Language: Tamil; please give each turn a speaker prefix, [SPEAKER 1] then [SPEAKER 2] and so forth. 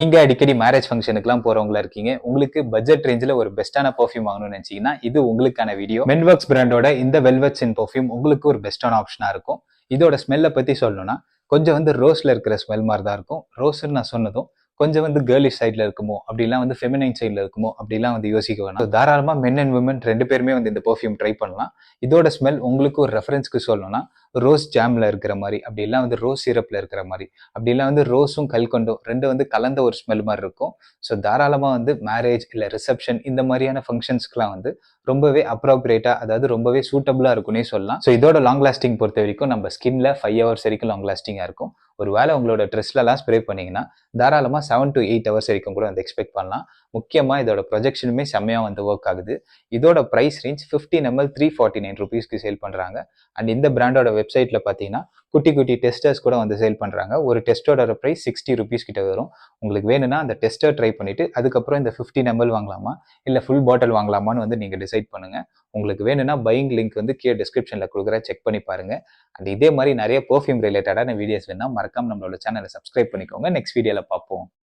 [SPEAKER 1] நீங்க அடிக்கடி மேரேஜ் ஃபங்ஷனுக்குலாம் போறவங்களா இருக்கீங்க. உங்களுக்கு பட்ஜெட் ரேஞ்சில ஒரு பெஸ்ட்டான பெர்ஃப்யூம் வாங்கணும்னு நினைச்சீங்கன்னா, இது உங்களுக்கான வீடியோ. மென்வொர்க்ஸ் பிராண்டோட இந்த வெல்வெட் சின் பெர்ஃப்யூம் உங்களுக்கு ஒரு பெஸ்ட்டான ஆப்ஷனா இருக்கும். இதோட ஸ்மெல்ல பத்தி சொல்லணும்னா, கொஞ்சம் ரோஸ்ல இருக்கிற ஸ்மெல் மாரி தான் இருக்கும். ரோஸ்ன்னு நான் சொன்னதும், கொஞ்சம் கேர்லிஷ் சைட்ல இருக்குமோ, அப்படிலாம் ஃபெமினைன் சைட்ல இருக்குமோ, அப்படிலாம் யோசிக்க வேணாம். தாராளமா மென் அண்ட் விமன் 2 பேருமே இந்த பெர்ஃப்யூம் ட்ரை பண்ணலாம். இதோட ஸ்மெல் உங்களுக்கு ஒரு ரெஃபரன்ஸ்க்கு சொல்லணும்னா, ரோஸ் ஜாம்ல இருக்கிற மாரி, அப்படி இல்ல ரோஸ் சிரப்ல இருக்கிற மாரி, அப்படி இல்ல ரோஸும் கல்கண்டும் 2 கலந்த ஒரு ஸ்மெல் மாரி இருக்கும். ஸோ தாராளமா மேரேஜ் இல்ல ரிசப்ஷன் இந்த மாதிரியான ஃபங்ஷன்ஸ்க்குலாம் ரொம்பவே அப்ரோப்ரியேட்டா, அதாவது ரொம்பவே சூட்டபிளா இருக்குன்னே சொல்லலாம். ஸோ இதோட லாங் லாஸ்டிங் பொறுத்த வரைக்கும் நம்ம ஸ்கின்ல 5 ஹவர்ஸ் வரைக்கும் லாங் லாஸ்டிங்கா இருக்கும். ஒரு வேளை உங்களோட ட்ரெஸ்லலாம் ஸ்ப்ரே பண்ணீங்கன்னா, தாராளமா 7 to 8 ஹவர்ஸ் வரைக்கும் கூட எக்ஸ்பெக்ட் பண்ணலாம். முக்கியமா இதோட ப்ரொஜெக்ஷனுமே செம்மையா ஒர்க் ஆகுது. இதோட பிரைஸ் ரேஞ்ச் 15 ml ₹349க்கு சேல் பண்றாங்க. அண்ட் இந்த பிராண்டோட வெப்சைட்ல பார்த்தீங்கன்னா, குட்டி குட்டி டெஸ்டர்ஸ் கூட சேல் பண்றாங்க. ஒரு டெஸ்டரோட பிரைஸ் ₹60 கிட்ட வரும். உங்களுக்கு வேணும்னா அந்த டெஸ்டர் ட்ரை பண்ணிட்டு அதுக்கப்புறம் இந்த 15 ml வாங்கலாமா, இல்ல ஃபுல் பாட்டில் வாங்கலாமான்னு நீங்க டிசைட் பண்ணுங்க. உங்களுக்கு வேணும்னா பையிங் லிங்க் கீழ டிஸ்கிரிப்ஷன்ல குடுக்குறேன், செக் பண்ணி பாருங்க. அண்ட் இதே மாதிரி நிறைய பெர்ஃப்யூம் ரிலேட்டடான வீடியோஸ் வேணும்னா மறக்காம நம்மளோட சேனலை சப்ஸ்கிரைப் பண்ணிக்கோங்க. நெக்ஸ்ட் வீடியோல பார்ப்போம்.